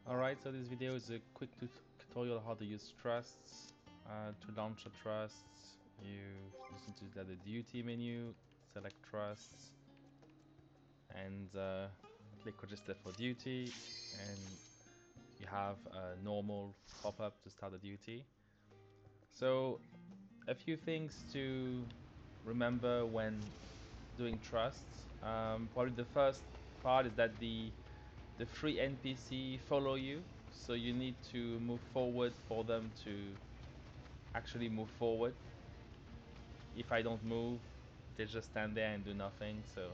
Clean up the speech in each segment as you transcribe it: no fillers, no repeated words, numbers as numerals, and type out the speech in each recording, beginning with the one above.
Alright, so this video is a quick tutorial how to use trusts. To launch a trust, you just need to go to the duty menu, select trusts, and click register for duty, and you have a normal pop-up to start the duty. So a few things to remember when doing trusts. Probably the first part is that the free NPC follow you, so you need to move forward for them to actually move forward. If I don't move, they just stand there and do nothing. So,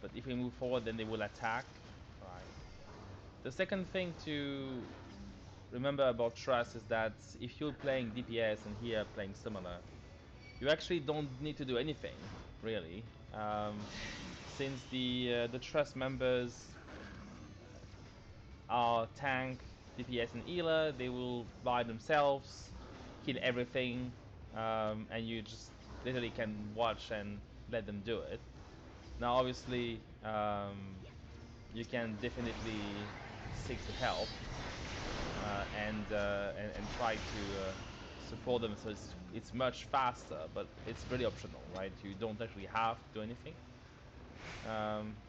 but if we move forward, then they will attack. Right. The second thing to remember about trust is that if you're playing DPS and here playing similar, you actually don't need to do anything really, since the trust members are tank, DPS and healer. They will by themselves kill everything, and you just literally can watch and let them do it. Now obviously you can definitely seek the help and try to support them, so it's much faster, but it's very optional, right? You don't actually have to do anything.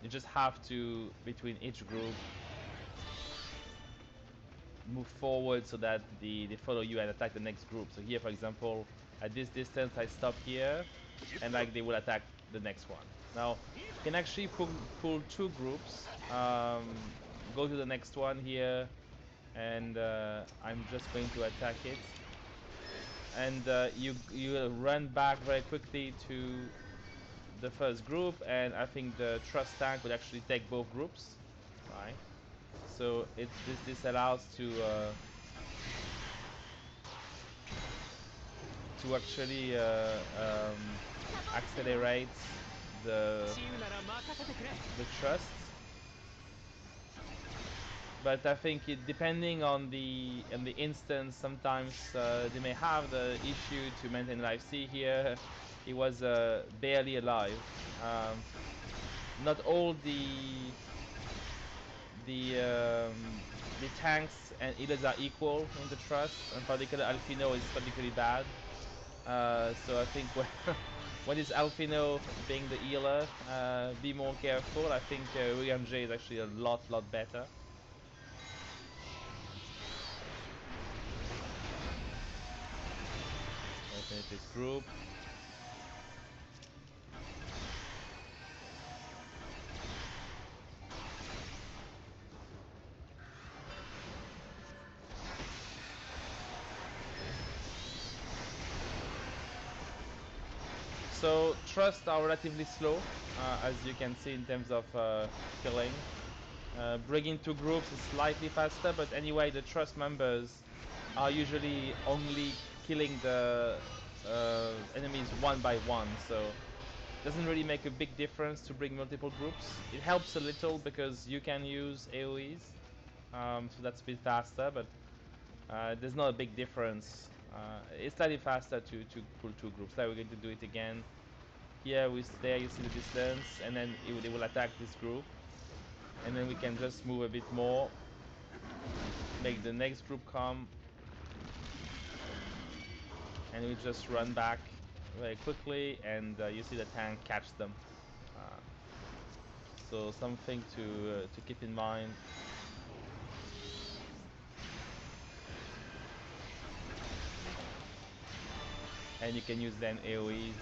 You just have to, between each group, move forward so that they follow you and attack the next group. So here, for example, at this distance, I stop here, and like they will attack the next one. Now, you can actually pull two groups. Go to the next one here, and I'm just going to attack it. And you run back very quickly to the first group, and I think the trust tank would actually take both groups, right? So this allows to actually accelerate the trust. But I think depending on the instance, sometimes they may have the issue to maintain life. See here, he was barely alive. Not all the tanks and healers are equal in the trust, and particularly Alfino is particularly bad. So I think when it's Alfino being the healer, be more careful. I think William J is actually a lot better. Let's finish this group. So trusts are relatively slow, as you can see in terms of killing. Bringing two groups is slightly faster, but anyway, the trust members are usually only killing the enemies one by one, so it doesn't really make a big difference to bring multiple groups. It helps a little because you can use AoEs, so that's a bit faster, but there's not a big difference. It's slightly faster to pull two groups. Like we're going to do it again. Here you see the distance, and then they will attack this group, and then we can just move a bit more, make the next group come, and we just run back very quickly, and you see the tank catch them. So something to keep in mind. And you can use then AoEs.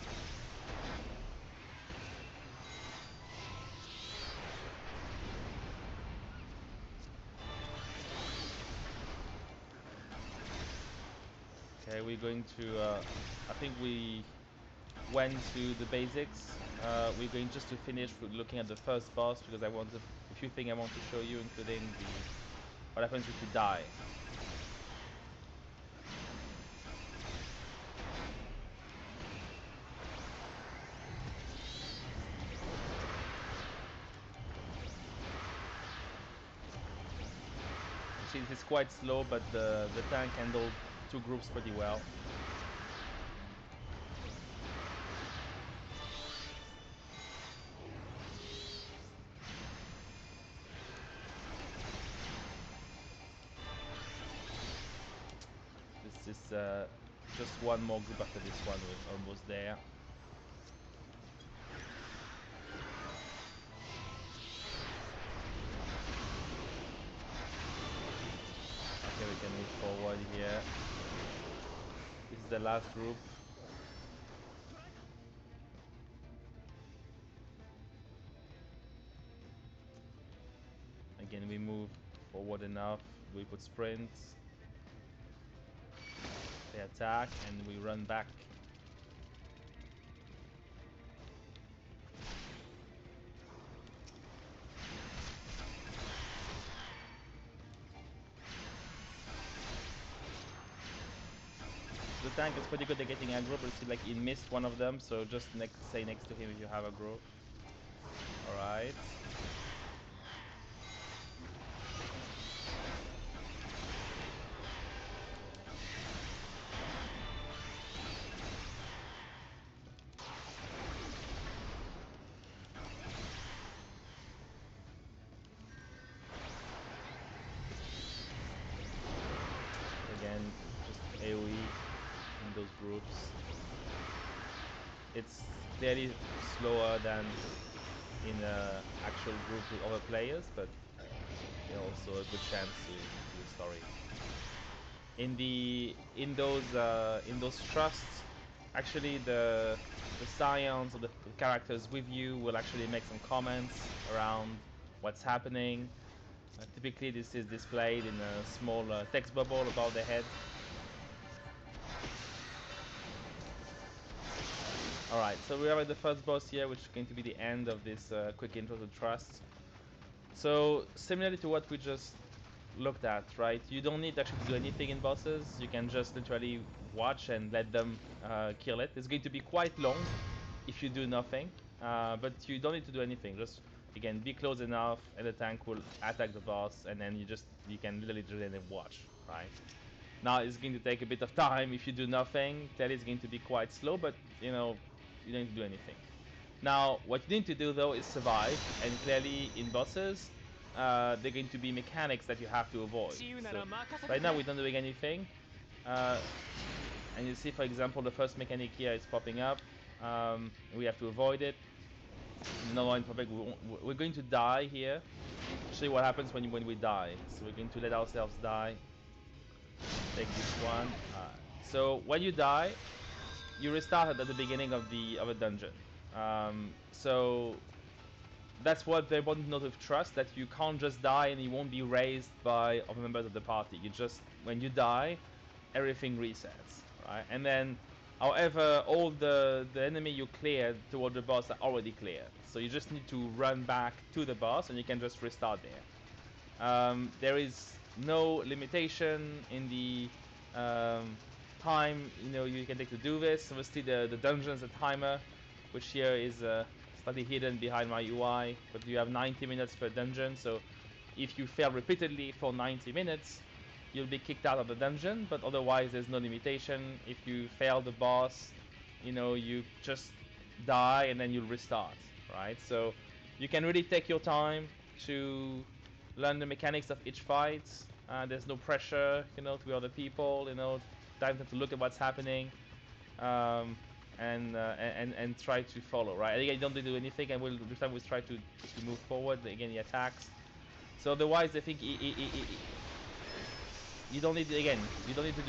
Okay, we're going to, I think we went to the basics. We're going just to finish looking at the first boss, because I wanted a few things I want to show you, including what happens if you die. See, this is quite slow, but the tank handled two groups pretty well. just one more group after this one. We're almost there. Okay, we can move forward here. This is the last group. Again, we move forward enough. We put sprints. They attack and we run back. The tank is pretty good at getting aggro, but it's like he missed one of them, so just stay next to him if you have aggro. Alright. Again, just AoE in those groups. It's clearly slower than in an actual group with other players, but also a good chance to do the story. In those trusts, actually the scions or the characters with you will actually make some comments around what's happening. Typically, this is displayed in a small text bubble above the head. Alright, so we are at the first boss here, which is going to be the end of this quick intro to trusts. So, similarly to what we just looked at, right? You don't need actually to do anything in bosses. You can just literally watch and let them kill it. It's going to be quite long if you do nothing, but you don't need to do anything. Just, again, be close enough and the tank will attack the boss, and then you can literally just let them watch, right? Now it's going to take a bit of time if you do nothing. Clearly it's going to be quite slow, but you don't need to do anything. Now, what you need to do though is survive, and clearly in bosses, they're going to be mechanics that you have to avoid. So, right now we're not doing anything, and you see, for example, the first mechanic here is popping up. We have to avoid it. No one topic. We're going to die here. Show you what happens when we die. So we're going to let ourselves die. Take this one. So when you die, you restart at the beginning of a dungeon. So that's what they want to know with trust, that you can't just die and you won't be raised by other members of the party. You just, when you die, everything resets, right? And then, however, all the enemy you cleared toward the boss are already cleared. So you just need to run back to the boss and you can just restart there. There is no limitation in the time you can take to do this. Obviously the dungeon's a timer, which here is slightly hidden behind my UI, but you have 90 minutes per dungeon, so if you fail repeatedly for 90 minutes, you'll be kicked out of the dungeon, but otherwise there's no limitation. If you fail the boss, you just die and then you'll restart, right? So you can really take your time to learn the mechanics of each fight. There's no pressure, to other people, time to look at what's happening, and try to follow, right? Again, you don't need to do anything, and this time we'll try to move forward. Again, he attacks. So otherwise, I think you don't need to do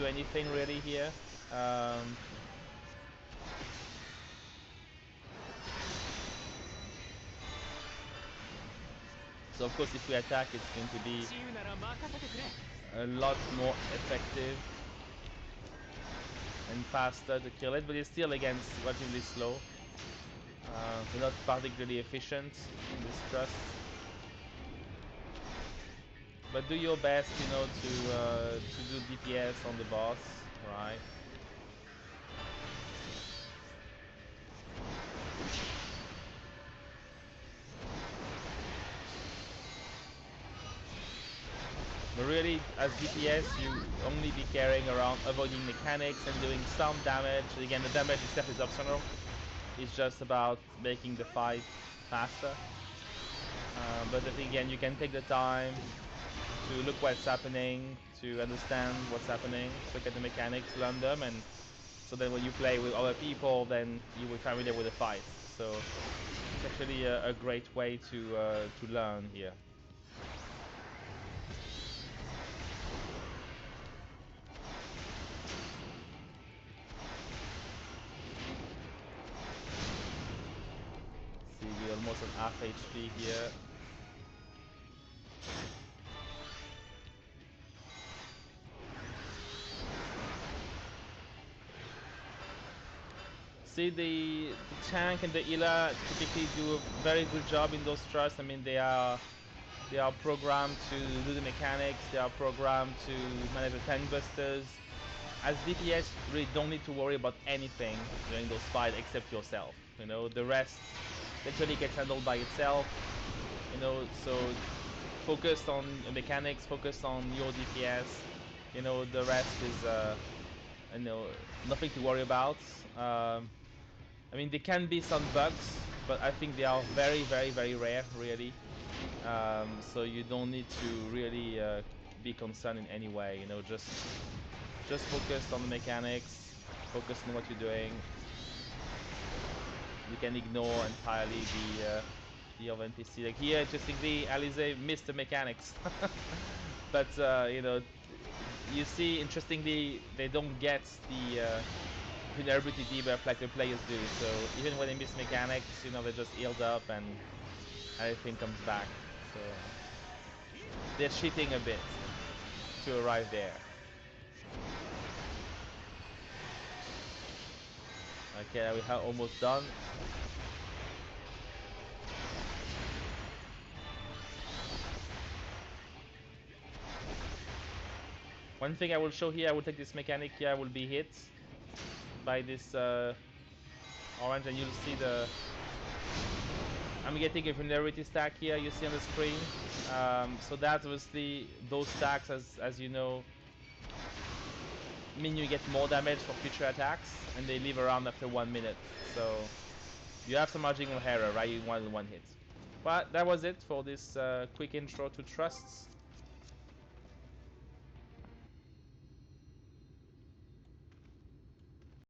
anything really here. So of course, if we attack, it's going to be a lot more effective and faster to kill it, but it's still, again, relatively slow. We're not particularly efficient in this trust. But do your best, to do DPS on the boss, right? But really, as DPS, you only be carrying around avoiding mechanics and doing some damage. Again, the damage itself is optional. It's just about making the fight faster. But again, you can take the time to look what's happening, to understand what's happening, look at the mechanics, learn them, and so then when you play with other people, then you will familiar with the fight. So it's actually a great way to learn here. See, we're almost at half HP here. See, the tank and the healer typically do a very good job in those thrusts. I mean, they are programmed to do the mechanics. They are programmed to manage the tank busters. As DPS, you really don't need to worry about anything during those fights except yourself. You know, the rest literally gets handled by itself. You know, so focus on mechanics, focus on your DPS. You know, the rest is you know, nothing to worry about. I mean, there can be some bugs, but I think they are very, very, very rare, really. So you don't need to really be concerned in any way. You know, just focus on the mechanics, focus on what you're doing. You can ignore entirely the other NPC. Like here, interestingly, Alize missed the mechanics, but you know, you see, interestingly, they don't get the vulnerability debuff like the players do. So even when they miss mechanics, you know, they're just healed up and everything comes back. So they're cheating a bit to arrive there. Okay, we are almost done. One thing I will show here, I will take this mechanic here, I will be hit by this orange, and you'll see the... I'm getting a Familiarity Stack here, you see on the screen. So that's obviously, those stacks, as you know, mean you get more damage for future attacks, and they leave around after 1 minute. So you have some marginal error, right? You want one hit. But that was it for this quick intro to trusts.